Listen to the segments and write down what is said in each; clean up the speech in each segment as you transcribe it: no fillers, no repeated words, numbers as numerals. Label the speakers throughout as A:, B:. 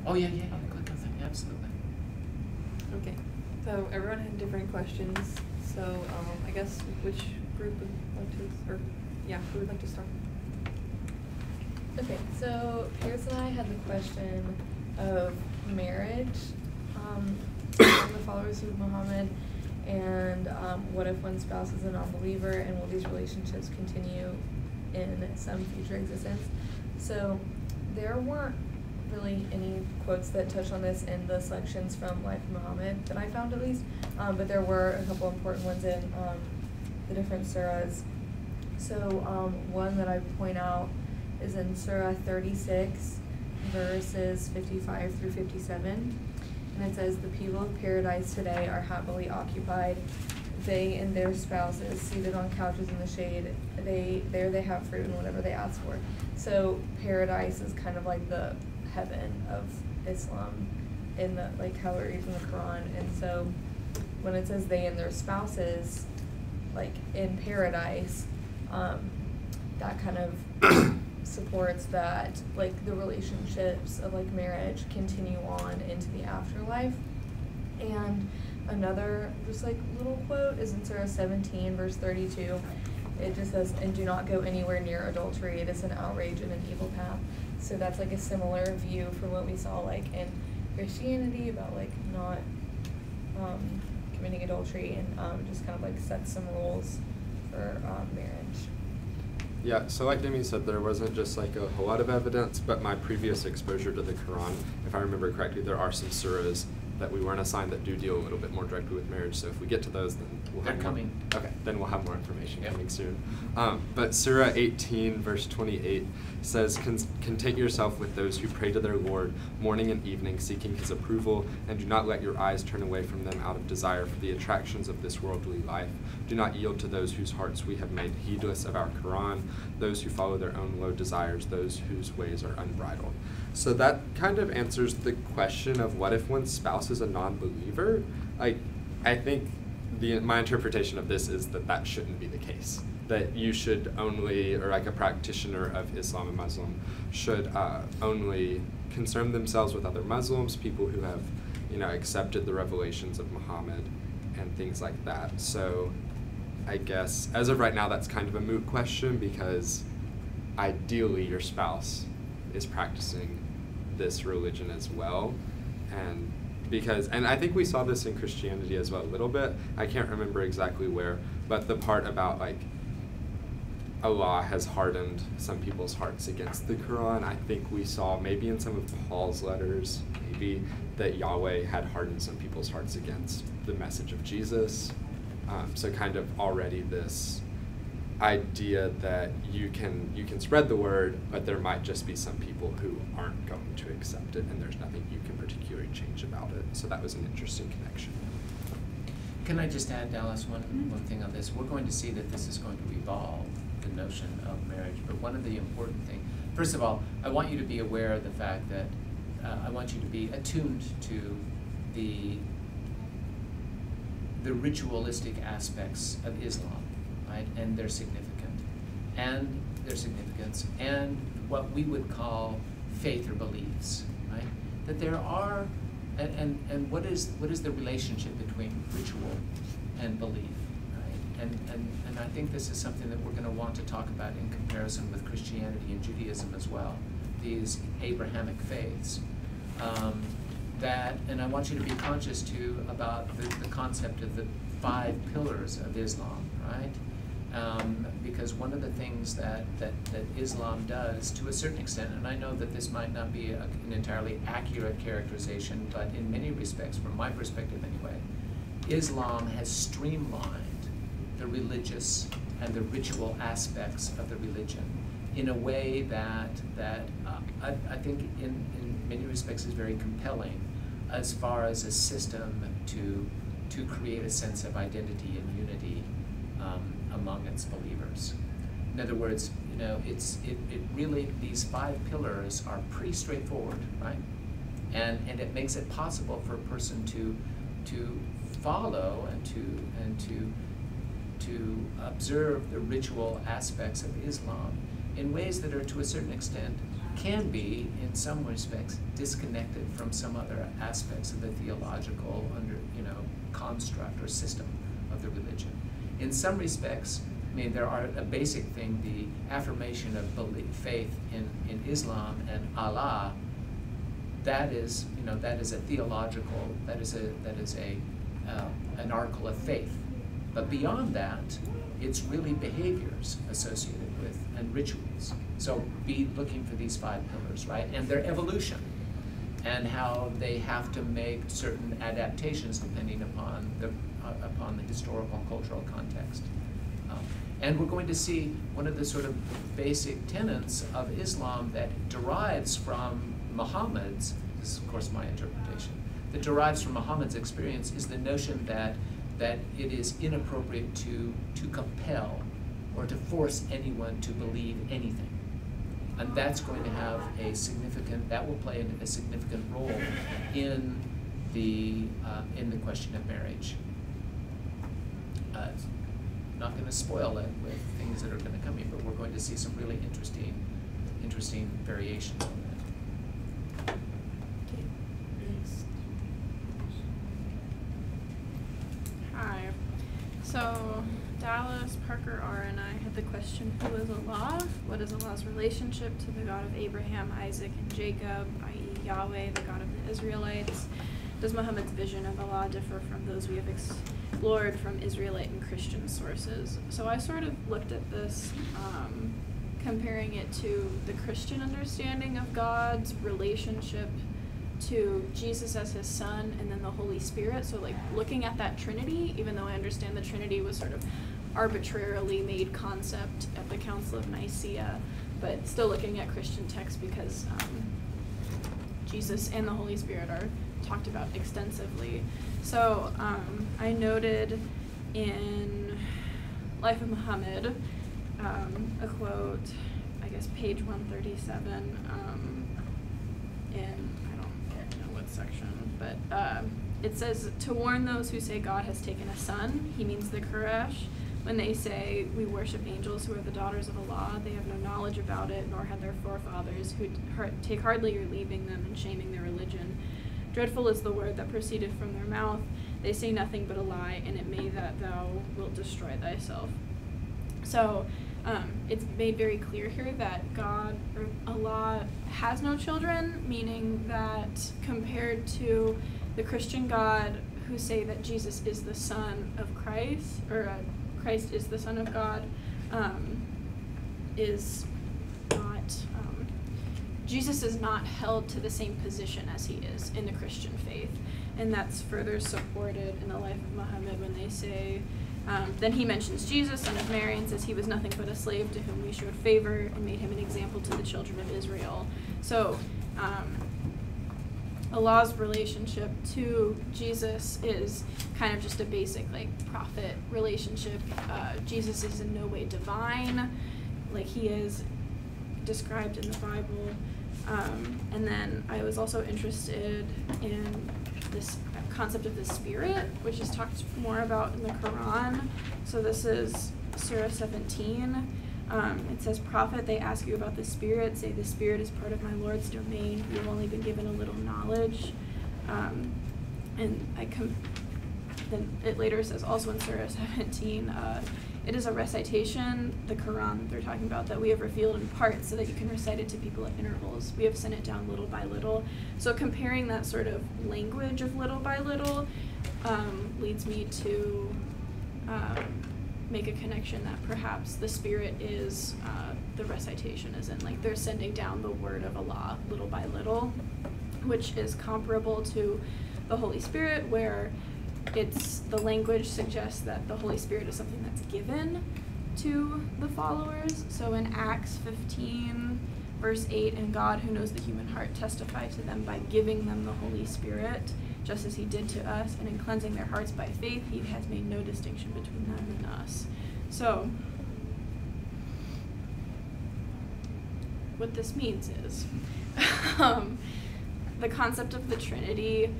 A: Oh, yeah, click on that, absolutely.
B: Okay, so everyone had different questions, so I guess which group would like to, or who would like to start?
C: Okay, so Pierce and I had the question of marriage from the followers of Muhammad, and what if one spouse is a non-believer, and will these relationships continue in some future existence? So there weren't really any quotes that touch on this in the selections from Life of Muhammad that I found, at least, but there were a couple important ones in the different surahs. So one that I point out is in Surah 36, verses 55 through 57, and it says, "The people of paradise today are happily occupied, they and their spouses seated on couches in the shade. There they have fruit and whatever they ask for." So paradise is kind of like the heaven of Islam, in the, like how it reads in the Quran. And so when it says they and their spouses, like in paradise, that kind of supports that, like, the relationships of like marriage continue on into the afterlife. And another just like little quote is in Surah 17, verse 32. It just says, "And do not go anywhere near adultery, it is an outrage and an evil path." So that's like a similar view from what we saw like in Christianity about like not committing adultery, and just kind of like set some rules for marriage.
D: Yeah, so like Demi said, there wasn't just like a whole lot of evidence, but my previous exposure to the Quran, if I remember correctly, there are some surahs that we weren't assigned that do deal a little bit more directly with marriage. So if we get to those, then we'll have
A: They're coming.
D: Okay, then we'll have more information
A: Yep.
D: coming soon. But Surah 18, verse 28 says, "Content yourself with those who pray to their Lord morning and evening, seeking His approval, and do not let your eyes turn away from them out of desire for the attractions of this worldly life. Do not yield to those whose hearts we have made heedless of our Quran, those who follow their own low desires, those whose ways are unbridled." So that kind of answers the question of what if one's spouse is a non-believer? Like, I think my interpretation of this is that that shouldn't be the case. That you should only, or like a practitioner of Islam, a Muslim, should only concern themselves with other Muslims, people who have, accepted the revelations of Muhammad and things like that. So I guess as of right now, that's kind of a moot question, because ideally your spouse is practicing this religion as well. And I think we saw this in Christianity as well a little bit. I can't remember exactly where, but the part about like Allah has hardened some people's hearts against the Quran, I think we saw maybe in some of Paul's letters, maybe that Yahweh had hardened some people's hearts against the message of Jesus. So kind of already this idea that you can spread the word, but there might just be some people who aren't going to accept it, and there's nothing you can particularly change about it. So that was an interesting connection.
A: Can I just add, Dallas, one thing on this? We're going to see that this is going to evolve, the notion of marriage. But one of the important things, first of all, I want you to be aware of the fact that I want you to be attuned to the ritualistic aspects of Islam, right, and their significance, and what we would call faith or beliefs, right? That there are, and what is the relationship between ritual and belief, right? And I think this is something that we're going to want to talk about in comparison with Christianity and Judaism as well, these Abrahamic faiths. And I want you to be conscious too about the concept of the 5 pillars of Islam, right? Because one of the things that Islam does to a certain extent, and I know that this might not be an entirely accurate characterization, but in many respects, from my perspective anyway, Islam has streamlined the religious and the ritual aspects of the religion in a way that I think in many respects is very compelling as far as a system to create a sense of identity and unity among its believers. In other words, it really, these 5 pillars are pretty straightforward, right? And it makes it possible for a person to follow and to observe the ritual aspects of Islam in ways that are to a certain extent can be, in some respects, disconnected from some other aspects of the theological construct or system of the religion. In some respects, I mean, there are a basic thing, the affirmation of faith in Islam and Allah. That is a theological, that is an article of faith. But beyond that, it's really behaviors associated with and rituals. So be looking for these 5 pillars, right? And their evolution and how they have to make certain adaptations depending upon the historical and cultural context. And we're going to see one of the sort of basic tenets of Islam that derives from Muhammad's, this is of course my interpretation, that derives from Muhammad's experience is the notion that it is inappropriate to compel or to force anyone to believe anything. And that's going to have that will play a significant role in the question of marriage. Not going to spoil it with things that are going to come in, but we're going to see some really interesting variations on that.
B: Okay. Next.
E: Hi. So Dallas, Parker R, and I had the question, who is Allah? What is Allah's relationship to the God of Abraham, Isaac, and Jacob, i.e. Yahweh, the God of the Israelites? Does Muhammad's vision of Allah differ from those we have explored from Israelite and Christian sources? So I sort of looked at this, comparing it to the Christian understanding of God's relationship to Jesus as his son and then the Holy Spirit. So like looking at that Trinity, even though I understand the Trinity was sort of arbitrarily made concept at the Council of Nicaea, but still looking at Christian texts because Jesus and the Holy Spirit are talked about extensively. So I noted in Life of Muhammad a quote, I guess page 137, in, I don't know what section, but it says, to warn those who say God has taken a son, he means the Quraysh. When they say we worship angels who are the daughters of Allah, they have no knowledge about it, nor had their forefathers, who take hardly your leaving them and shaming their religion. Dreadful is the word that proceeded from their mouth. They say nothing but a lie, and it may that thou wilt destroy thyself. So it's made very clear here that God, or Allah, has no children, meaning that compared to the Christian God who say that Jesus is the Son of Christ, or Christ is the Son of God, is not, Jesus is not held to the same position as he is in the Christian faith. And that's further supported in the Life of Muhammad when they say, then he mentions Jesus, son of Mary, and says he was nothing but a slave to whom we showed favor and made him an example to the children of Israel. So Allah's relationship to Jesus is kind of just a basic prophet relationship. Jesus is in no way divine, like he is described in the Bible. And then I was also interested in this concept of the Spirit, which is talked more about in the Quran. So this is Surah 17. It says, Prophet, they ask you about the Spirit. Say, the Spirit is part of my Lord's domain. You've only been given a little knowledge. And then it later says, also in Surah 17, it is a recitation, the Quran they're talking about, that we have revealed in parts so that you can recite it to people at intervals. We have sent it down little by little. So comparing that sort of language of little by little leads me to make a connection that perhaps the Spirit is the recitation, as in they're sending down the word of Allah little by little, which is comparable to the Holy Spirit, where the language suggests that the Holy Spirit is something that's given to the followers. So in Acts 15, verse 8, and God, who knows the human heart, testified to them by giving them the Holy Spirit, just as he did to us, and in cleansing their hearts by faith, he has made no distinction between them and us. So what this means is the concept of the Trinity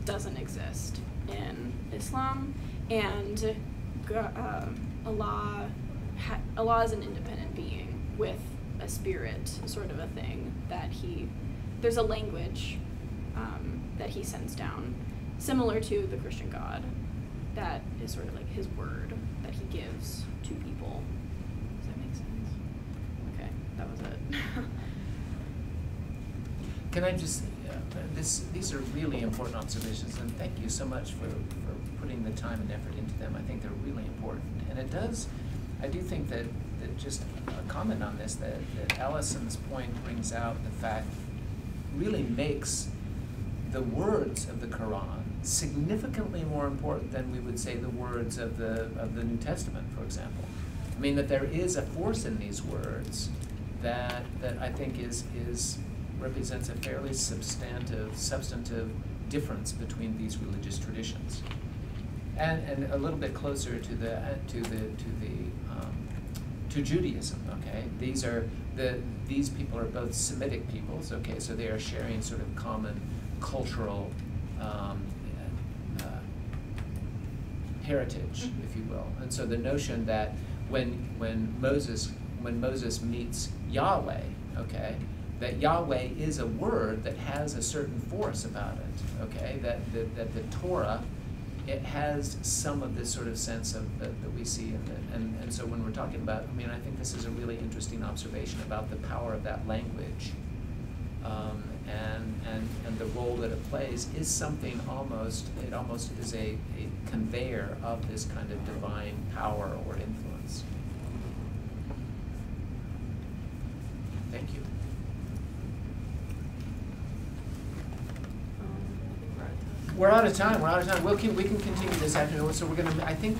E: doesn't exist in Islam, and Allah is an independent being with a spirit sort of a thing that there's a language that he sends down, similar to the Christian God, that is sort of like his word that he gives to people. Does that make sense? Okay, that was it.
A: Can I just, these are really important observations, and thank you so much for putting the time and effort into them. I think they're really important. And I do think that just a comment on this, that Allison's point brings out the fact, really makes the words of the Quran significantly more important than we would say the words of the New Testament, for example. I mean, that there is a force in these words that I think represents a fairly substantive difference between these religious traditions, and a little bit closer to Judaism. Okay, these people are both Semitic peoples. Okay, so they are sharing sort of common cultural heritage, if you will. And so the notion that when Moses meets Yahweh, okay, that Yahweh is a word that has a certain force about it, okay, that the Torah, it has some of this sort of sense of that we see in it. And so when we're talking about, I mean, I think this is a really interesting observation about the power of that language, and the role that it plays is something it almost is a conveyor of this kind of divine power or influence. Thank you.
B: I think
A: We're out of time. We can continue this afternoon. So we're gonna, I think.